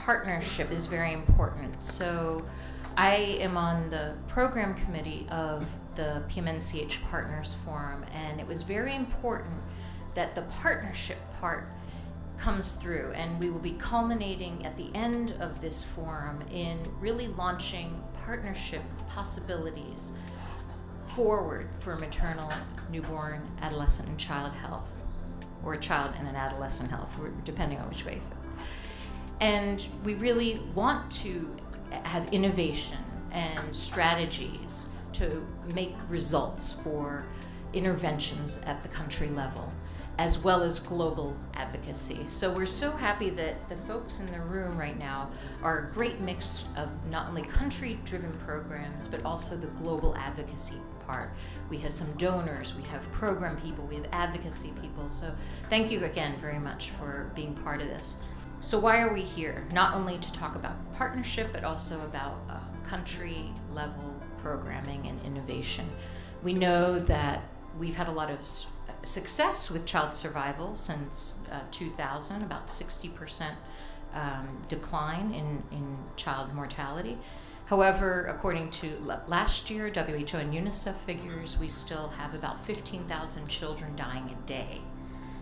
partnership is very important. So I am on the program committee of the PMNCH Partners Forum, and it was very important that the partnership part comes through, and we will be culminating at the end of this forum in really launching partnership possibilities forward for maternal, newborn, adolescent, and child health, or child and an adolescent health, depending on which way. And we really want to have innovation and strategies to make results for interventions at the country level, as well as global advocacy. So we're so happy that the folks in the room right now are a great mix of not only country-driven programs, but also the global advocacy part. We have some donors, we have program people, we have advocacy people. So thank you again very much for being part of this. So why are we here? Not only to talk about partnership, but also about country-level programming and innovation. We know that we've had a lot of success with child survival since 2000, about 60% decline in child mortality. However, according to last year, WHO and UNICEF figures, we still have about 15,000 children dying a day.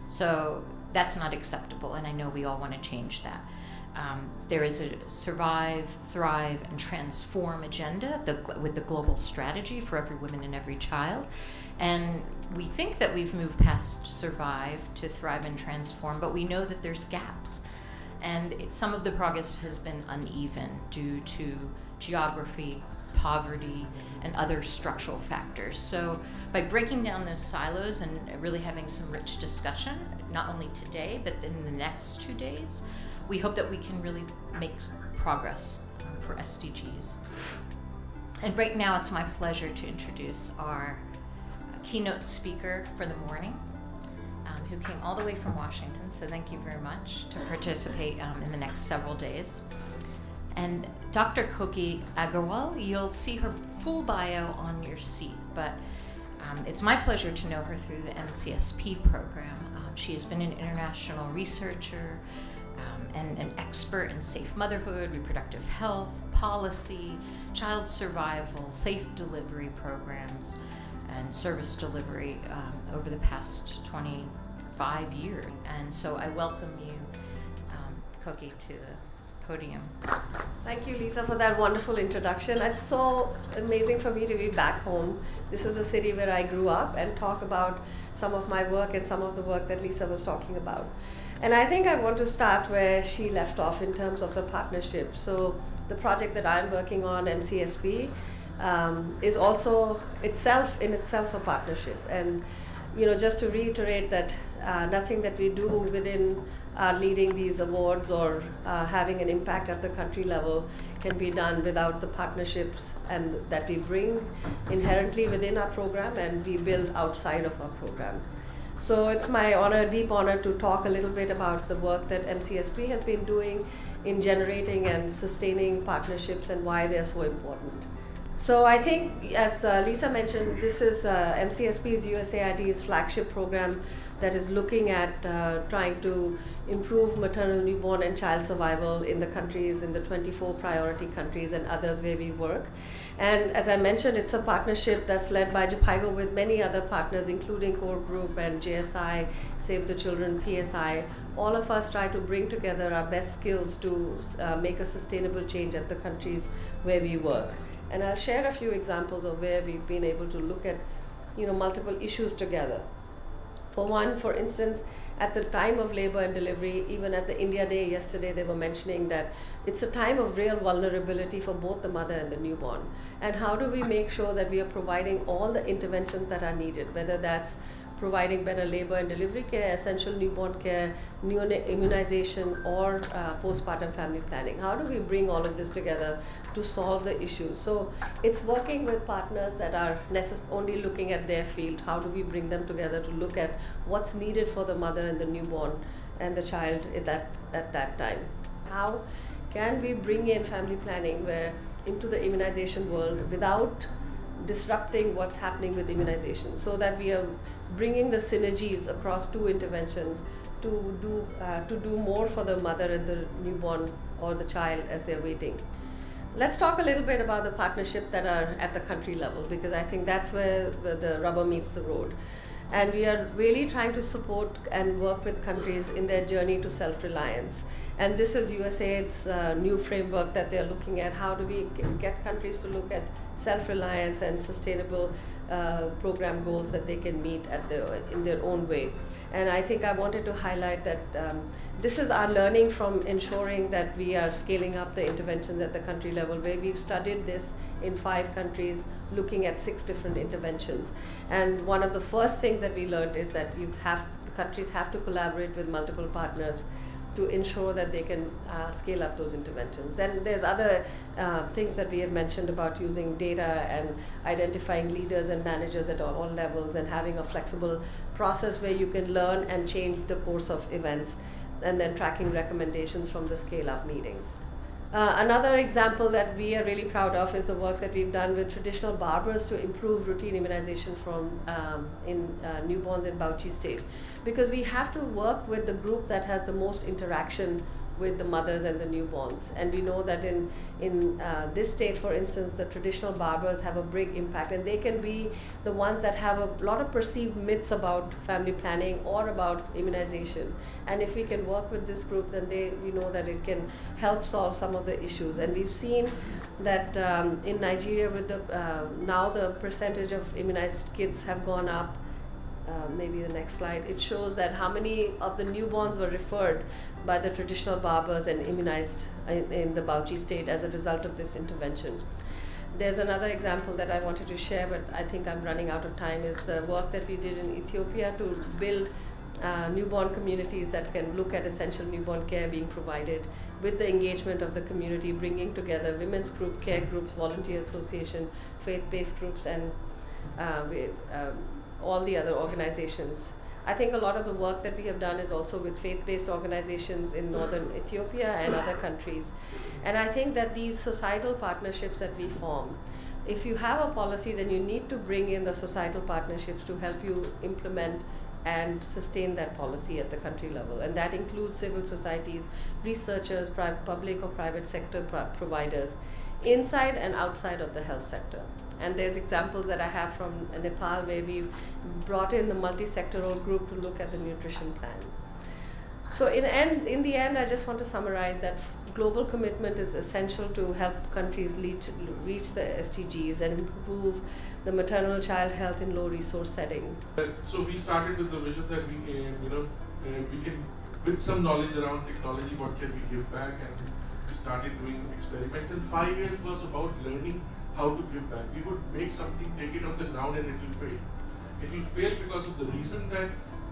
So that's not acceptable, and I know we all want to change that. There is a survive, thrive, and transform agenda with the global strategy for every woman and every child. And we think that we've moved past survive to thrive and transform, but we know that there's gaps. And some of the progress has been uneven due to geography, poverty, and other structural factors. So by breaking down those silos and really having some rich discussion, not only today, but in the next 2 days, we hope that we can really make progress for SDGs. And right now it's my pleasure to introduce our keynote speaker for the morning, who came all the way from Washington, so thank you very much, to participate in the next several days. And Dr. Koki Agarwal, you'll see her full bio on your seat, but it's my pleasure to know her through the MCSP program. She has been an international researcher and an expert in safe motherhood, reproductive health, policy, child survival, safe delivery programs, and service delivery over the past 25 years. And so I welcome you, Koki, to the podium. Thank you, Lisa, for that wonderful introduction. It's so amazing for me to be back home. This is the city where I grew up, and talk about some of my work and some of the work that Lisa was talking about. And I think I want to start where she left off in terms of the partnership. So the project that I'm working on, MCSP, is also in itself a partnership. And just to reiterate that nothing that we do within leading these awards or having an impact at the country level can be done without the partnerships and that we bring inherently within our program and we build outside of our program. So it's my deep honor to talk a little bit about the work that MCSP has been doing in generating and sustaining partnerships and why they're so important. So I think, as Lisa mentioned, this is MCSP's USAID's flagship program that is looking at trying to improve maternal, newborn, and child survival in the countries, in the 24 priority countries and others where we work. And as I mentioned, it's a partnership that's led by JPIGO with many other partners, including CORE Group and JSI, Save the Children, PSI. All of us try to bring together our best skills to make a sustainable change at the countries where we work. And I'll share a few examples of where we've been able to look at, multiple issues together. For instance, at the time of labor and delivery, even at the India Day yesterday, they were mentioning that it's a time of real vulnerability for both the mother and the newborn. And how do we make sure that we are providing all the interventions that are needed, whether that's providing better labor and delivery care, essential newborn care, immunization, or postpartum family planning? How do we bring all of this together to solve the issues? So it's working with partners that are only looking at their field. How do we bring them together to look at what's needed for the mother and the newborn and the child at that time? How can we bring in family planning into the immunization world without disrupting what's happening with immunization, so that we are bringing the synergies across two interventions to do more for the mother and the newborn or the child as they're waiting. Let's talk a little bit about the partnership that are at the country level, because I think that's where the rubber meets the road. And we are really trying to support and work with countries in their journey to self-reliance. And this is USAID's new framework that they're looking at. How do we get countries to look at self-reliance and sustainable program goals that they can meet in their own way. And I think I wanted to highlight that this is our learning from ensuring that we are scaling up the interventions at the country level, where we've studied this in 5 countries, looking at 6 different interventions. And one of the first things that we learned is that the countries have to collaborate with multiple partners to ensure that they can scale up those interventions. Then there's other things that we have mentioned about using data and identifying leaders and managers at all levels, and having a flexible process where you can learn and change the course of events, and then tracking recommendations from the scale-up meetings. Another example that we are really proud of is the work that we've done with traditional barbers to improve routine immunization in newborns in Bauchi state. Because we have to work with the group that has the most interaction with the mothers and the newborns. And we know that in this state, for instance, the traditional barbers have a big impact, and they can be the ones that have a lot of perceived myths about family planning or about immunization. And if we can work with this group, then we know that it can help solve some of the issues. And we've seen that in Nigeria, with now the percentage of immunized kids have gone up. Maybe the next slide, it shows that how many of the newborns were referred by the traditional barbers and immunized in the Bauchi state as a result of this intervention. There's another example that I wanted to share, but I think I'm running out of time, is the work that we did in Ethiopia to build newborn communities that can look at essential newborn care being provided, with the engagement of the community, bringing together women's group, care groups, volunteer association, faith-based groups, and all the other organizations. I think a lot of the work that we have done is also with faith-based organizations in northern Ethiopia and other countries. And I think that these societal partnerships that we form, if you have a policy, then you need to bring in the societal partnerships to help you implement and sustain that policy at the country level. And that includes civil societies, researchers, public or private sector providers, inside and outside of the health sector. And there's examples that I have from Nepal, where we've brought in the multi-sectoral group to look at the nutrition plan. So in the end, I just want to summarize that global commitment is essential to help countries reach the SDGs and improve the maternal child health in low resource setting. So we started with the vision that we can, with some knowledge around technology, what can we give back, and we started doing experiments. And 5 years was about learning how to give back. We would make something, take it off the ground, and it will fail. It will fail because of the reason that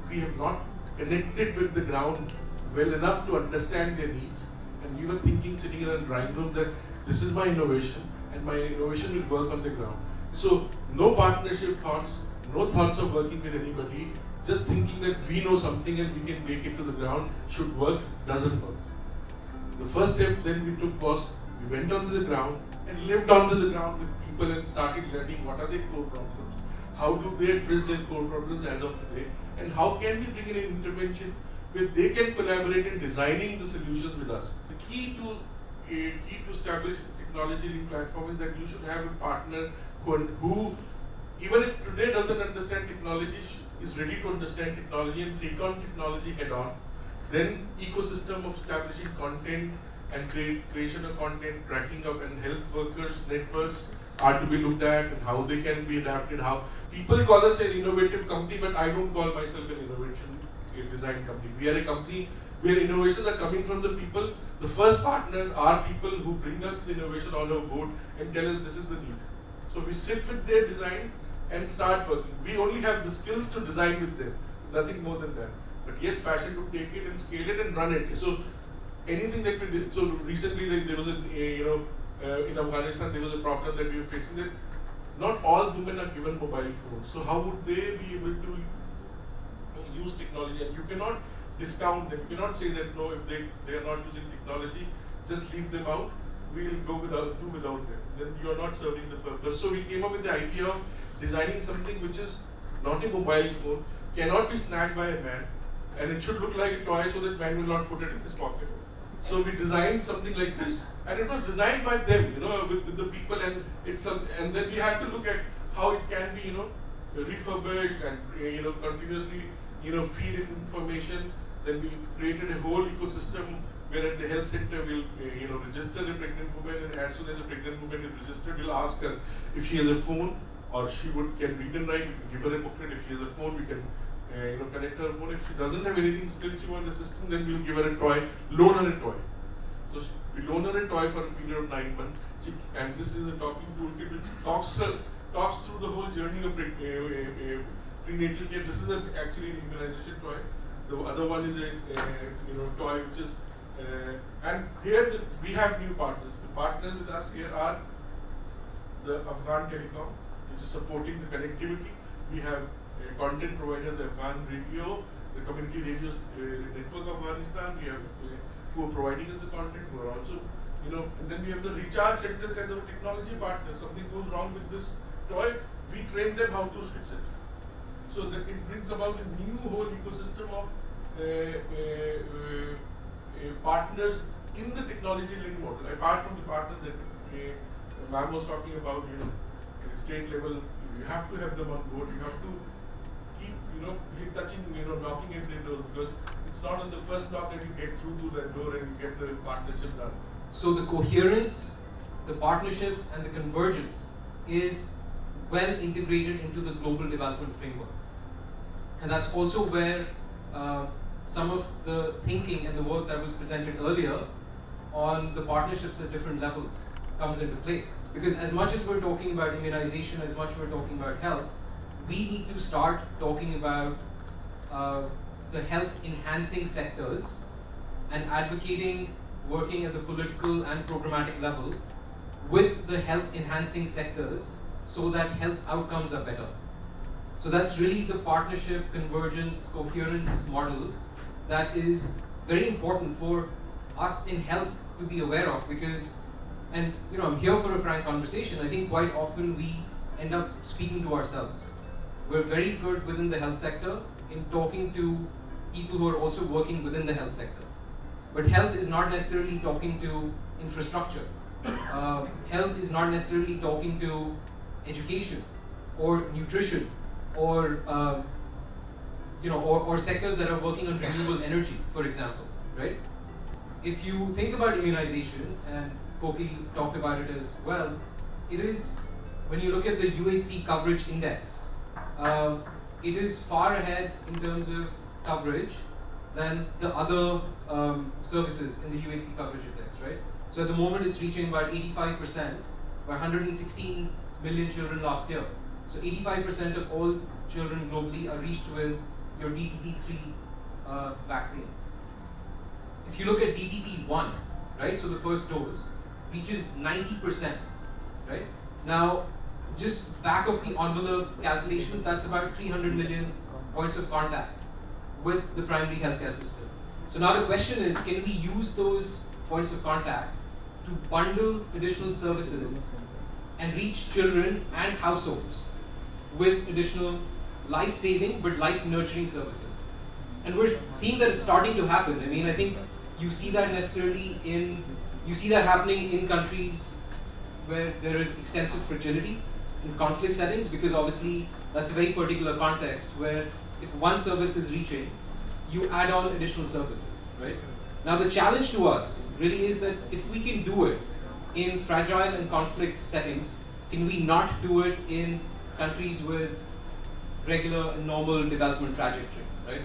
we have not connected with the ground well enough to understand their needs. And we were thinking, sitting in a drawing room, that this is my innovation, and my innovation will work on the ground. So no partnership thoughts, no thoughts of working with anybody, just thinking that we know something and we can make it to the ground, should work, doesn't work. The first step then we took was, we went onto the ground and lived onto the ground with people and started learning what are their core problems, how do they address their core problems as of today, and how can we bring in an intervention where they can collaborate in designing the solutions with us. The key to establish technology link platform is that you should have a partner who even if today doesn't understand technology, is ready to understand technology and take on technology head on. Then ecosystem of establishing content and creation of content, tracking of, and health workers networks are to be looked at, and how they can be adapted. How people call us an innovative company, but I don't call myself an innovation design company. We are a company where innovations are coming from the people. The first partners are people who bring us the innovation on our board and tell us this is the need. So we sit with their design and start working. We only have the skills to design with them, nothing more than that. But yes, passion to take it and scale it and run it. So anything that we did, so recently there was in Afghanistan there was a problem that we were facing, that not all women are given mobile phones. So how would they be able to use technology? And you cannot discount them. You cannot say that no, if they are not using technology, just leave them out. We will do without them. Then you are not serving the purpose. So we came up with the idea of designing something which is not a mobile phone, cannot be snagged by a man, and it should look like a toy so that man will not put it in his pocket. So we designed something like this, and it was designed by them, with the people, and and then we had to look at how it can be, refurbished and continuously, feed it information. Then we created a whole ecosystem where at the health center we'll, register a pregnant woman, and as soon as a pregnant woman is registered, we'll ask her if she has a phone or she can read and write. We can give her a booklet. If she has a phone, we can connect her phone. If she doesn't have anything, still she wants a system, then we'll give her a toy, loan her a toy. So we loan her a toy for a period of 9 months, and this is a talking toolkit which talks through the whole journey of prenatal care. This is actually an immunization toy. The other one is a toy which is, and here we have new partners. The partners with us here are the Afghan Telecom, which is supporting the connectivity. We have a content provider, the Afghan Radio, the community radio network of Afghanistan. We have who are providing us the content, who are also, and then we have the recharge centers as our technology partners. Something goes wrong with this toy, we train them how to fix it. So that it brings about a new whole ecosystem of partners in the technology link model. Apart from the partners that ma'am was talking about, at the state level, you have to have them on board. You have to keep touching, knocking at their doors, because it's not on the first knock that you get through to that door and you get the partnership done. So the coherence, the partnership, and the convergence is well integrated into the global development framework. And that's also where some of the thinking and the work that was presented earlier on the partnerships at different levels comes into play. Because as much as we're talking about immunization, as much as we're talking about health, we need to start talking about the health enhancing sectors and advocating, working at the political and programmatic level with the health enhancing sectors so that health outcomes are better. So that's really the partnership, convergence, coherence model that is very important for us in health to be aware of, because, and I'm here for a frank conversation, I think quite often we end up speaking to ourselves. We're very good within the health sector in talking to people who are also working within the health sector. But health is not necessarily talking to infrastructure. Health is not necessarily talking to education or nutrition or or sectors that are working on renewable energy, for example, right? If you think about immunization, and Koki talked about it as well, it is, when you look at the UHC coverage index, it is far ahead in terms of coverage than the other services in the UHC coverage index, right? So at the moment it's reaching about 85%, by 116 million children last year. So 85% of all children globally are reached with your DTP3 vaccine. If you look at DTP1, right, so the first dose reaches 90%, right? Now, just back of the envelope calculations, that's about 300 million points of contact with the primary healthcare system. So now the question is, can we use those points of contact to bundle additional services and reach children and households with additional life-saving but life-nurturing services? And we're seeing that it's starting to happen. I mean, I think you see that happening in countries where there is extensive fragility in conflict settings, because obviously that's a very particular context where if one service is reaching, you add on additional services, right? Now the challenge to us really is that if we can do it in fragile and conflict settings, can we not do it in countries with regular and normal development trajectory, right?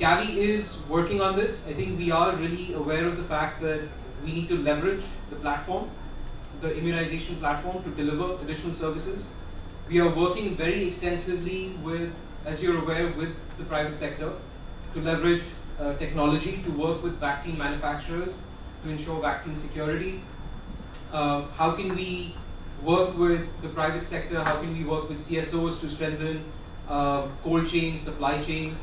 Gavi is working on this. I think we are really aware of the fact that we need to leverage the platform, the immunization platform, to deliver additional services. We are working very extensively with, as you're aware, with the private sector to leverage technology to work with vaccine manufacturers to ensure vaccine security. How can we work with the private sector? How can we work with CSOs to strengthen cold chain, supply chain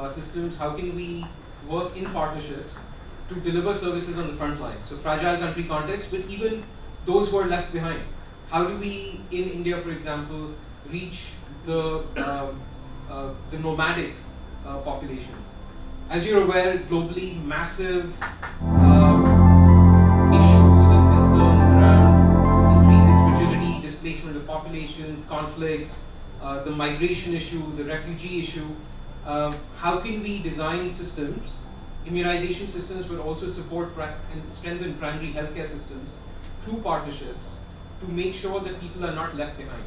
systems? How can we work in partnerships to deliver services on the front line? So fragile country context, but even those who are left behind. How do we, in India, for example, reach the nomadic populations. As you're aware, globally, massive issues and concerns around increasing fragility, displacement of populations, conflicts, the migration issue, the refugee issue. How can we design systems, immunization systems, but also support and strengthen primary healthcare systems through partnerships to make sure that people are not left behind?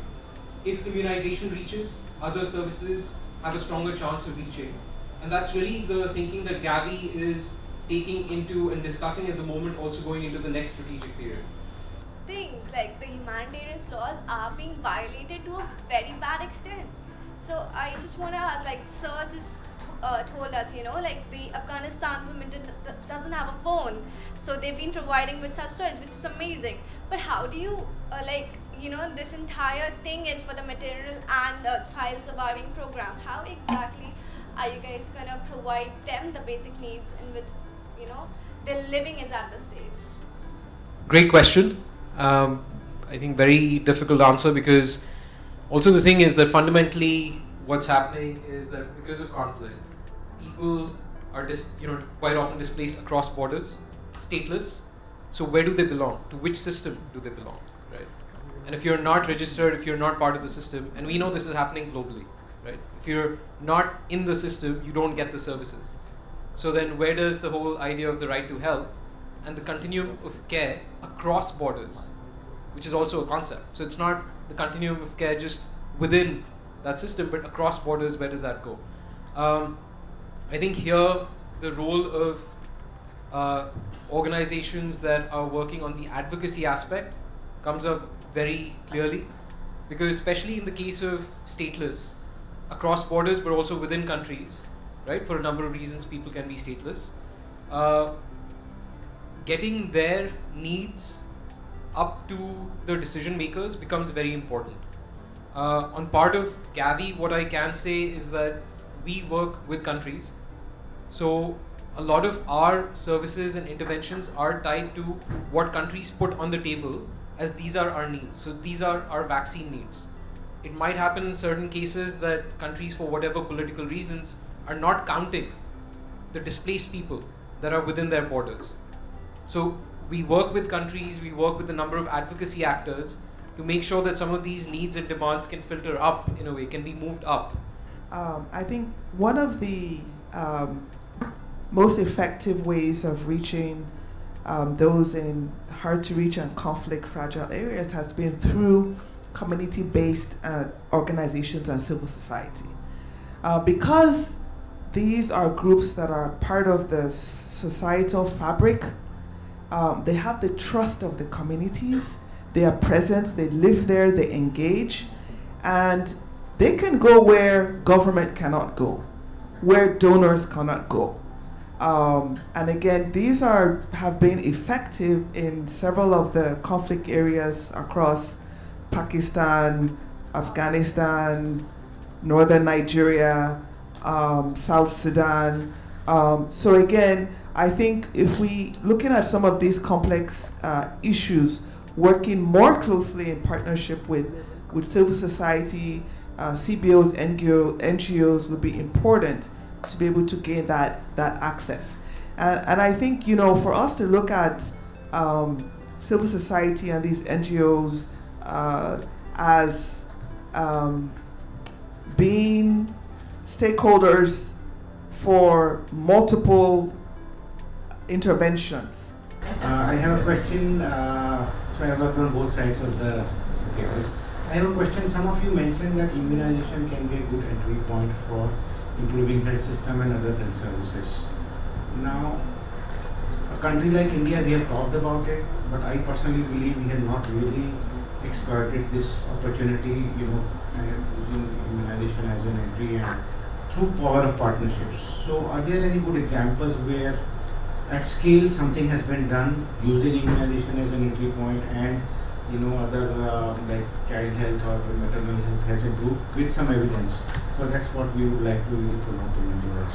If immunization reaches, other services have a stronger chance of reaching. And that's really the thinking that Gavi is taking into and discussing at the moment, also going into the next strategic period. Things like the humanitarian laws are being violated to a very bad extent. So I just want to ask, like, Sir just told us, like the Afghanistan women doesn't have a phone, so they've been providing with such toys, which is amazing. But how do you, this entire thing is for the maternal and child surviving program. How exactly are you guys going to provide them the basic needs in which, their living is at the stage? Great question. I think very difficult answer, because also the thing is that fundamentally what's happening is that because of conflict, people are quite often displaced across borders, stateless. So where do they belong? To which system do they belong, right? And if you're not registered, if you're not part of the system, and we know this is happening globally, right? If you're not in the system, you don't get the services. So then where does the whole idea of the right to health and the continuum of care across borders, which is also a concept. So it's not the continuum of care just within that system, but across borders, where does that go? I think here the role of organizations that are working on the advocacy aspect comes up very clearly, because especially in the case of stateless, across borders but also within countries, right? For a number of reasons people can be stateless. Getting their needs up to the decision makers becomes very important. On part of Gavi, what I can say is that we work with countries. So a lot of our services and interventions are tied to what countries put on the table as these are our needs. So these are our vaccine needs. It might happen in certain cases that countries, for whatever political reasons, are not counting the displaced people that are within their borders. So we work with countries, we work with a number of advocacy actors to make sure that some of these needs and demands can filter up in a way, can be moved up. I think one of the most effective ways of reaching those in hard to reach and conflict fragile areas has been through community-based organizations and civil society. Because these are groups that are part of the societal fabric, they have the trust of the communities, they are present, they live there, they engage, and they can go where government cannot go, where donors cannot go. And again, these have been effective in several of the conflict areas across Pakistan, Afghanistan, northern Nigeria, South Sudan. So again, I think if we looking at some of these complex issues, working more closely in partnership with civil society, CBOs, NGOs would be important to be able to gain that access. And I think, for us to look at civil society and these NGOs as being stakeholders for multiple interventions. I have a question. So I work on both sides of the table. I have a question. Some of you mentioned that immunization can be a good entry point for improving health system and other health services. Now, a country like India, we have talked about it, but I personally believe we have not really exploited this opportunity, using immunization as an entry and through power of partnerships. So are there any good examples where at scale something has been done using immunization as an entry point and other like child health or maternal health has improved with some evidence? So that's what we would like to really promote in India.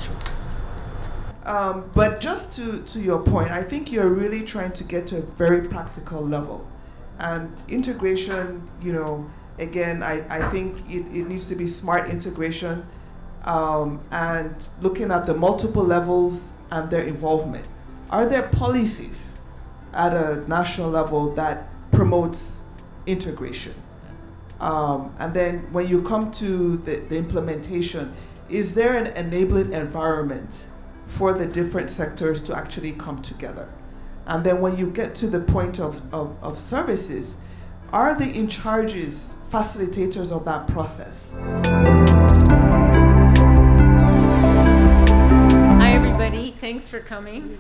But just to your point, I think you're really trying to get to a very practical level. And integration, again, I think it needs to be smart integration. and looking at the multiple levels and their involvement. Are there policies at a national level that promotes integration? And then when you come to the implementation, is there an enabling environment for the different sectors to actually come together? And then when you get to the point of services, are the in-charges facilitators of that process? Hi everybody, thanks for coming.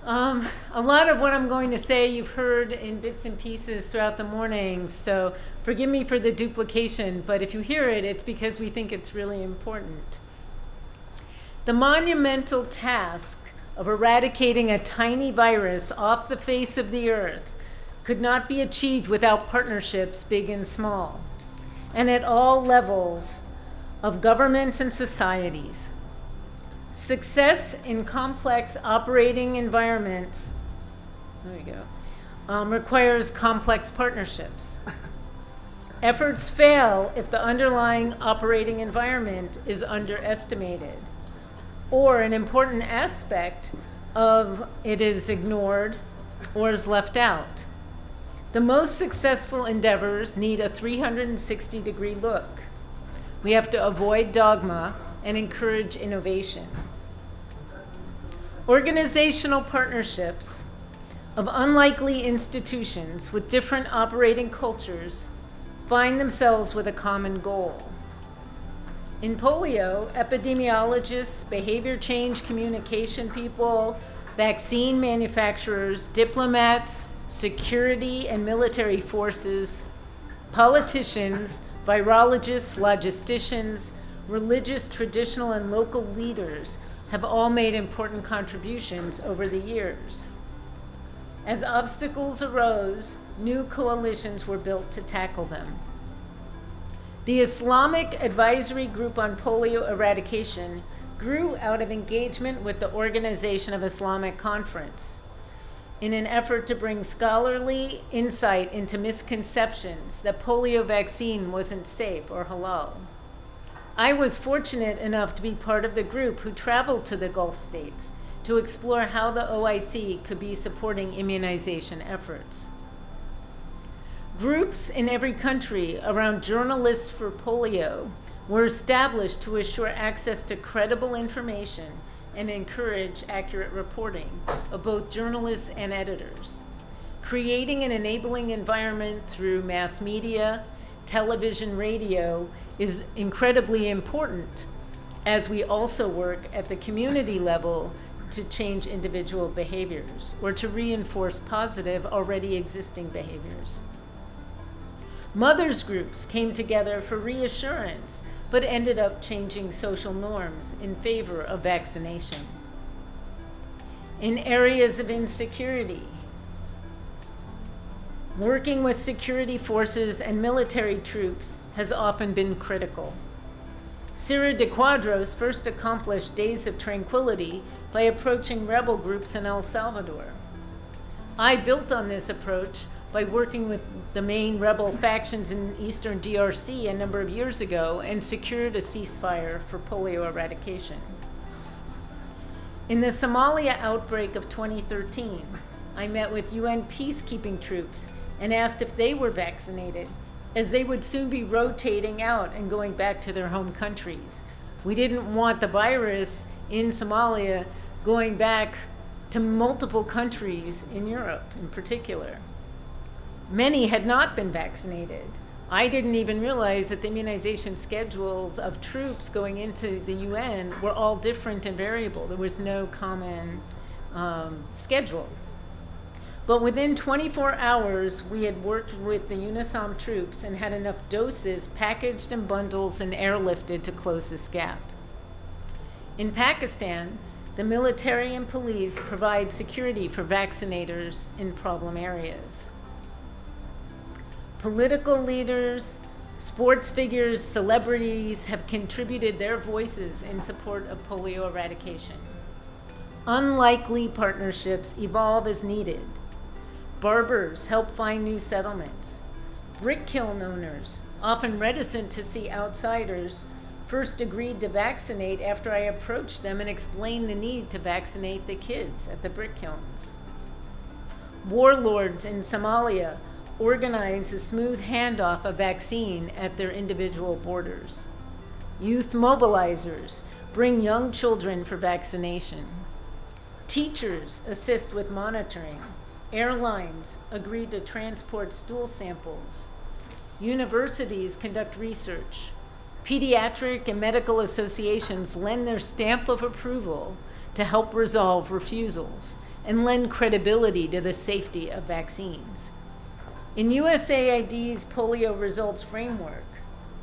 A lot of what I'm going to say you've heard in bits and pieces throughout the morning, so forgive me for the duplication, but if you hear it, it's because we think it's really important. The monumental task of eradicating a tiny virus off the face of the earth could not be achieved without partnerships big and small, and at all levels of governments and societies. Success in complex operating environments, there you go, requires complex partnerships. Efforts fail if the underlying operating environment is underestimated, or an important aspect of it is ignored or is left out. The most successful endeavors need a 360-degree look. We have to avoid dogma and encourage innovation. Organizational partnerships of unlikely institutions with different operating cultures find themselves with a common goal. In polio, epidemiologists, behavior change communication people, vaccine manufacturers, diplomats, security and military forces, politicians, virologists, logisticians, religious, traditional, and local leaders have all made important contributions over the years. As obstacles arose, new coalitions were built to tackle them. The Islamic Advisory Group on Polio Eradication grew out of engagement with the Organization of Islamic Conference in an effort to bring scholarly insight into misconceptions that polio vaccine wasn't safe or halal. I was fortunate enough to be part of the group who traveled to the Gulf states to explore how the OIC could be supporting immunization efforts. Groups in every country around journalists for polio were established to assure access to credible information and encourage accurate reporting of both journalists and editors. Creating an enabling environment through mass media, television, radio is incredibly important, as we also work at the community level to change individual behaviors or to reinforce positive already existing behaviors. Mothers groups came together for reassurance, but ended up changing social norms in favor of vaccination. In areas of insecurity, working with security forces and military troops has often been critical. Cira de Quadros first accomplished days of tranquility by approaching rebel groups in El Salvador. I built on this approach by working with the main rebel factions in eastern DRC a number of years ago and secured a ceasefire for polio eradication. In the Somalia outbreak of 2013, I met with UN peacekeeping troops and asked if they were vaccinated, as they would soon be rotating out and going back to their home countries. We didn't want the virus in Somalia going back to multiple countries in Europe in particular. Many had not been vaccinated. I didn't even realize that the immunization schedules of troops going into the UN were all different and variable. There was no common schedule. But within 24 hours, we had worked with the UNISOM troops and had enough doses packaged in bundles and airlifted to close this gap. In Pakistan, the military and police provide security for vaccinators in problem areas. Political leaders, sports figures, celebrities have contributed their voices in support of polio eradication. Unlikely partnerships evolve as needed. Barbers help find new settlements. Brick kiln owners, often reticent to see outsiders, first agreed to vaccinate after I approached them and explained the need to vaccinate the kids at the brick kilns. Warlords in Somalia organize a smooth handoff of vaccine at their individual borders. Youth mobilizers bring young children for vaccination. Teachers assist with monitoring. Airlines agree to transport stool samples. Universities conduct research. Pediatric and medical associations lend their stamp of approval to help resolve refusals and lend credibility to the safety of vaccines. In USAID's polio results framework,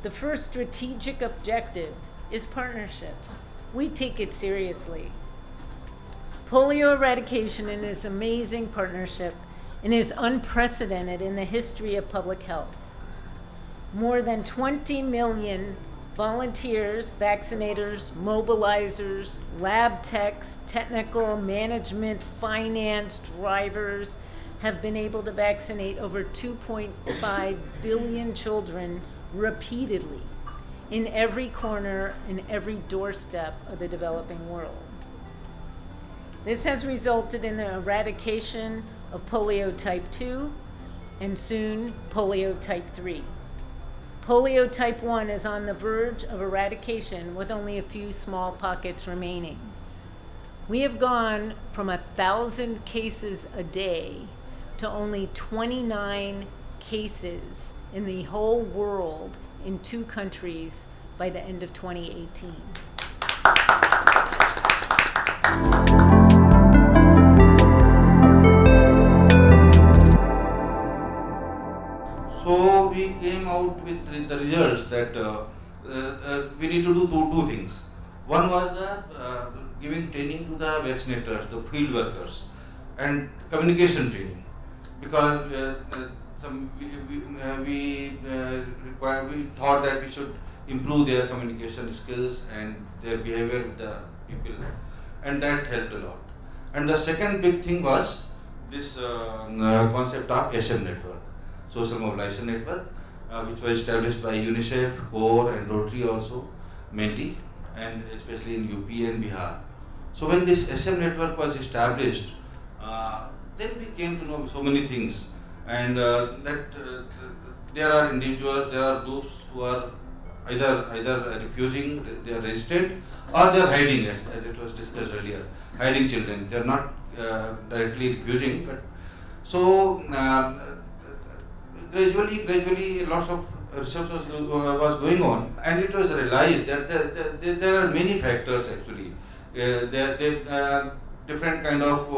the first strategic objective is partnerships. We take it seriously. Polio eradication is an amazing partnership and is unprecedented in the history of public health. More than 20 million volunteers, vaccinators, mobilizers, lab techs, technical, management, finance, drivers have been able to vaccinate over 2.5 billion children repeatedly in every corner and every doorstep of the developing world. This has resulted in the eradication of polio type 2 and soon polio type 3. Polio type 1 is on the verge of eradication with only a few small pockets remaining. We have gone from 1,000 cases a day to only 29 cases in the whole world in 2 countries by the end of 2018. So we came out with the results that we need to do two things. One was giving training to the vaccinators, the field workers, and communication training, because we thought that we should improve their communication skills and their behavior with the people, and that helped a lot. And the second big thing was this concept of SM network, social mobilization network, which was established by UNICEF, CORE and Rotary also, mainly, and especially in UP and Bihar. So when this SM network was established, then we came to know so many things, and that there are individuals, there are groups who are either refusing, they are resistant, or they are hiding, as it was discussed earlier, hiding children. They are not directly refusing, but so gradually lots of research was going on, and it was realized that there are many factors actually. Different kind of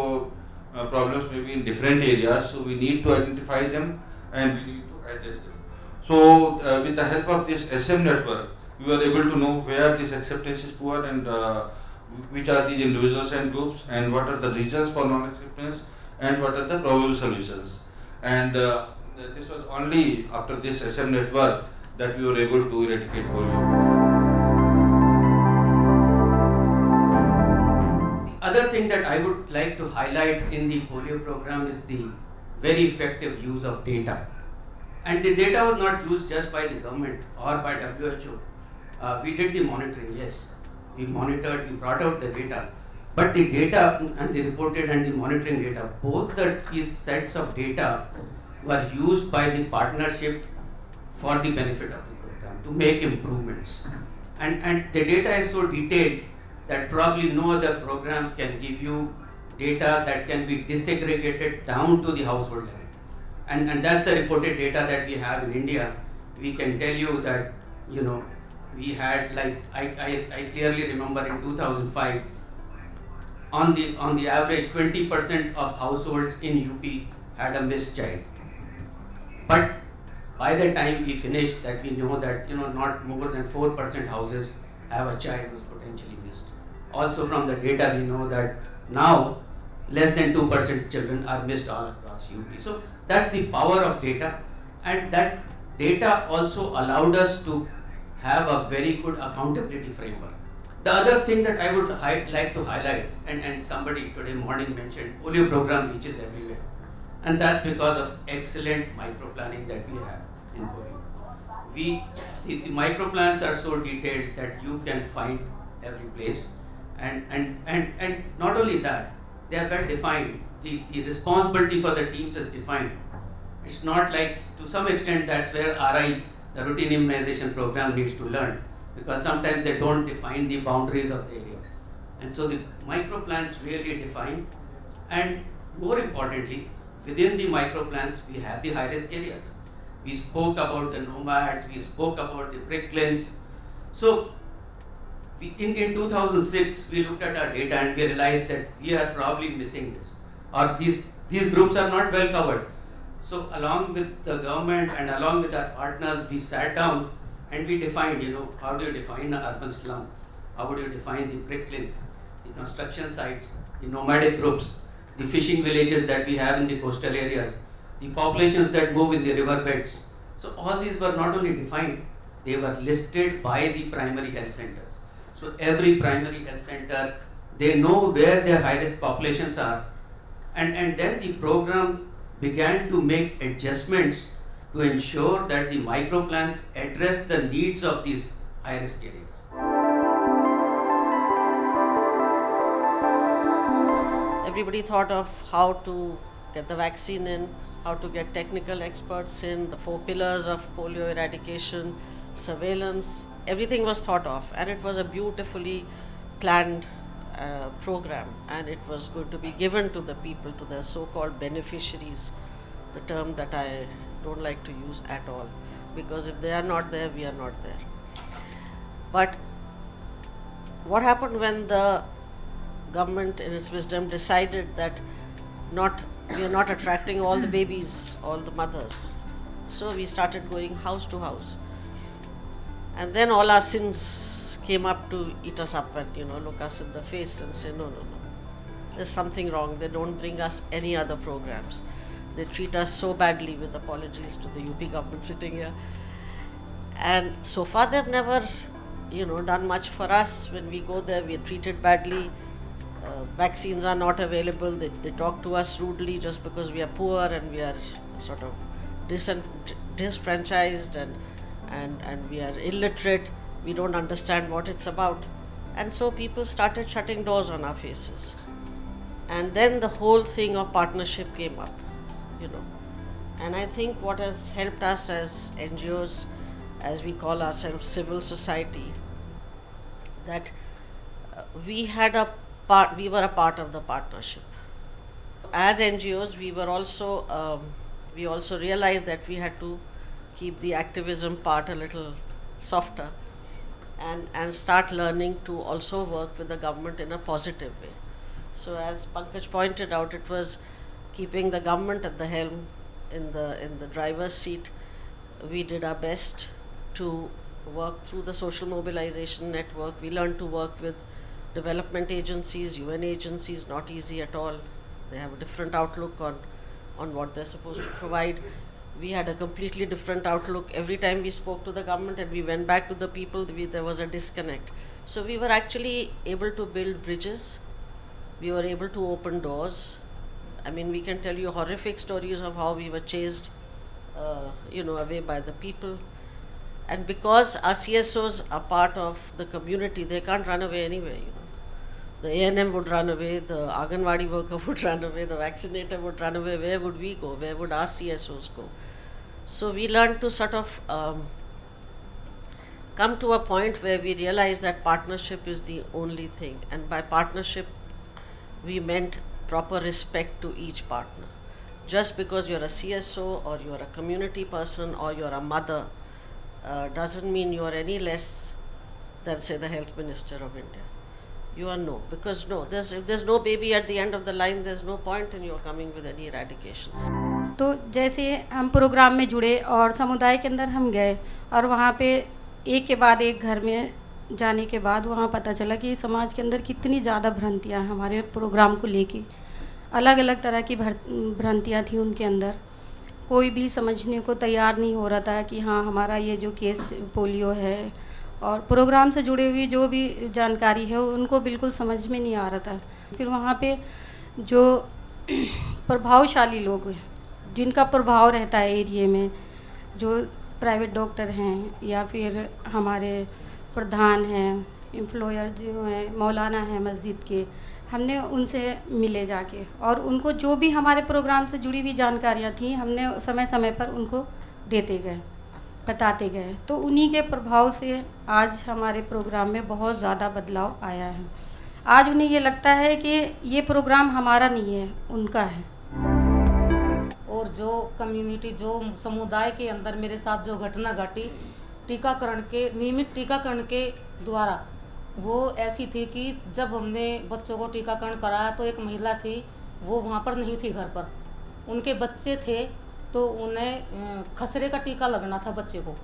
problems may be in different areas, so we need to identify them and we need to address them. So with the help of this SM network, we were able to know where this acceptance is poor and which are these individuals and groups, and what are the reasons for non-acceptance, and what are the probable solutions. And this was only after this SM network that we were able to eradicate polio. The other thing that I would like to highlight in the polio program is the very effective use of data. And the data was not used just by the government or by WHO. We did the monitoring, yes. We monitored, we brought out the data. But the data and the reported and the monitoring data, both these sets of data were used by the partnership for the benefit of the program to make improvements. And the data is so detailed that probably no other program can give you data that can be disaggregated down to the household level. And that's the reported data that we have in India. We can tell you that, we had, like, I clearly remember in 2005, on the average 20% of households in UP had a missed child. But by the time we finished that, we know that not more than 4% houses have a child who's potentially missed. Also from the data we know that now less than 2% children are missed all across UP. So that's the power of data, and that data also allowed us to have a very good accountability framework. The other thing that I would like to highlight, and somebody today morning mentioned, polio program reaches everywhere. And that's because of excellent micro-planning that we have in polio. the micro plans are so detailed that you can find every place, and not only that, they are well defined. The responsibility for the teams is defined. It's not like, to some extent, that's where RI, the routine immunization program, needs to learn, because sometimes they don't define the boundaries of the area. And so the micro plans really define, and more importantly, within the micro plans, we have the high risk areas. We spoke about the nomads, we spoke about the bricklins. So in 2006, we looked at our data and we realized that we are probably missing this, or these groups are not well covered. So along with the government and along with our partners, we sat down and we defined, how do you define an urban slum? How would you define the bricklins, the construction sites, the nomadic groups, the fishing villages that we have in the coastal areas, the populations that move in the riverbeds. So all these were not only defined, they were listed by the primary health centers. So every primary health center, they know where their high-risk populations are, and then the program began to make adjustments to ensure that the micro plans address the needs of these high-risk areas. Everybody thought of how to get the vaccine in, how to get technical experts in, the 4 pillars of polio eradication, surveillance, everything was thought of, and it was a beautifully planned program, and it was going to be given to the people, to the so-called beneficiaries, the term that I don't like to use at all, because if they are not there, we are not there. But what happened when the government in its wisdom decided that we are not attracting all the babies, all the mothers? So we started going house to house, and then all our sins came up to eat us up and look us in the face and say, no, there's something wrong. They don't bring us any other programs. They treat us so badly, with apologies to the UP government sitting here. And so far they've never done much for us. When we go there, we are treated badly. Vaccines are not available. They talk to us rudely just because we are poor and we are sort of disfranchised and we are illiterate. We don't understand what it's about. And so people started shutting doors on our faces. And then the whole thing of partnership came up, And I think what has helped us as NGOs, as we call ourselves civil society, that we were a part of the partnership. As NGOs, we also realized that we had to keep the activism part a little softer, and start learning to also work with the government in a positive way. So as PMNCH pointed out, it was keeping the government at the helm, in the driver's seat. We did our best to work through the social mobilization network. We learned to work with development agencies, UN agencies, not easy at all. They have a different outlook on what they're supposed to provide. We had a completely different outlook. Every time we spoke to the government and we went back to the people, there was a disconnect. So we were actually able to build bridges. We were able to open doors. I mean, we can tell you horrific stories of how we were chased, away by the people. And because our CSOs are part of the community, they can't run away anywhere, The A&M would run away, the Anganwadi worker would run away, the vaccinator would run away. Where would we go? Where would our CSOs go? So we learned to sort of come to a point where we realized that partnership is the only thing. And by partnership, we meant proper respect to each partner. Just because you're a CSO or you're a community person or you're a mother doesn't mean you are any less than, say, the Health Minister of India. You are no, because if there's no baby at the end of the line, there's no point in your coming with any eradication. तो जैसे हम programme में जुड़े और समुदाय के अंदर हम गए और वहाँ पे एक के बाद एक घर में जाने के बाद वहाँ पता चला कि समाज के अंदर कितनी ज़्यादा भ्रांतियाँ हैं हमारे प्रोग्राम को लेके। अलग अलग तरह की भ्रांतियाँ थी उनके अंदर। कोई भी समझने को तैयार नहीं हो रहा था कि हाँ, हमारा ये जो केस पोलियो है और प्रोग्राम से जुड़ी हुई जो भी जानकारी है उनको बिल्कुल समझ में नहीं आ रहा था। फिर वहाँ पे जो प्रभावशाली लोग, जिनका प्रभाव रहता है एरिया में, जो प्राइवेट डॉक्टर हैं या फिर हमारे प्रधान हैं, एम्प्लॉयर जो हैं, मौलाना हैं मस्जिद के, हमने उनसे मिले जाके और उनको जो भी हमारे प्रोग्राम से जुड़ी हुई जानकारियाँ थी हमने समय समय पर उनको देते गए, बताते गए। तो उन्हीं के प्रभाव से आज हमारे प्रोग्राम में बहुत ज़्यादा बदलाव आया है। आज उन्हें ये लगता है कि ये प्रोग्राम हमारा नहीं है, उनका है। और जो कम्युनिटी, जो समुदाय के अंदर मेरे साथ जो घटना घटी टीकाकरण के, नियमित टीकाकरण के द्वारा, वो ऐसी थी कि जब हमने बच्चों को टीकाकरण कराया तो एक महिला थी, वो वहाँ पर नहीं थी घर पर, उनके बच्चे थे, तो उन्हें खसरे का टीका लगना था बच्चे को।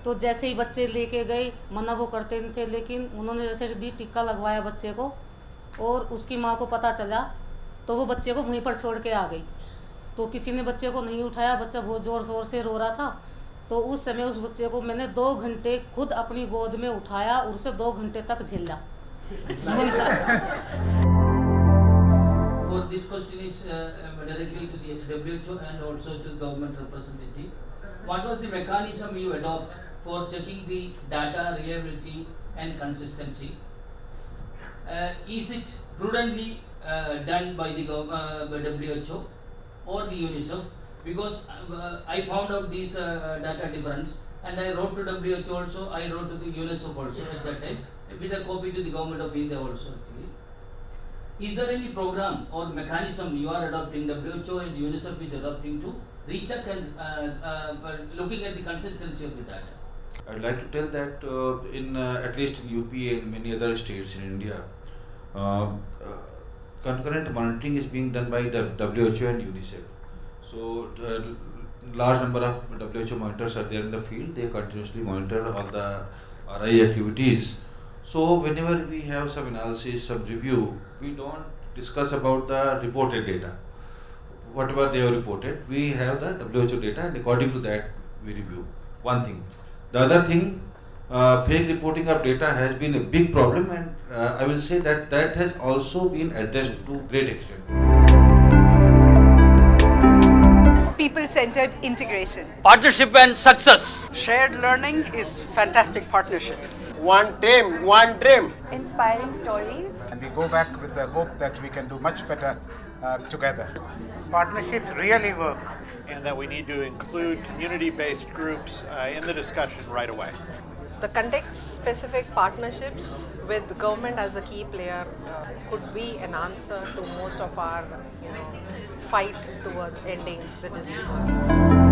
तो जैसे ही बच्चे लेके गए, मना वो करते नहीं थे, लेकिन उन्होंने जैसे भी टीका लगवाया बच्चे को और उसकी माँ को पता चला तो वो बच्चे को वहीं पर छोड़ के आ गई। तो किसी ने बच्चे को नहीं उठाया, बच्चा बहुत ज़ोर शोर से रो रहा था। तो उस समय उस बच्चे को मैंने 2 घंटे खुद अपनी गोद में उठाया और उसे 2 घंटे तक झेला। For this question is directly to the WHO and also to the government representative. What was the mechanism you adopt for checking the data reliability and consistency? Is it prudently done by the WHO or the UNICEF? Because I found out this data difference and I wrote to WHO also, I wrote to the UNICEF also at that time, with a copy to the government of India also actually. Is there any program or mechanism you are adopting, WHO and UNICEF is adopting to recheck and looking at the consistency of the data? I'd like to tell that in at least in UP and many other states in India, concurrent monitoring is being done by the WHO and UNICEF. So large number of WHO monitors are there in the field. They continuously monitor all the RI activities. So whenever we have some analysis, some review, we don't discuss about the reported data. Whatever they have reported, we have the WHO data and according to that we review. One thing. The other thing, fake reporting of data has been a big problem, and I will say that that has also been addressed to great extent. People-centered integration. Partnership and success. Shared learning is fantastic partnerships. One team, one dream. Inspiring stories. And we go back with the hope that we can do much better together. Partnerships really work, and that we need to include community-based groups in the discussion right away. The context-specific partnerships with the government as a key player could be an answer to most of our fight towards ending the diseases.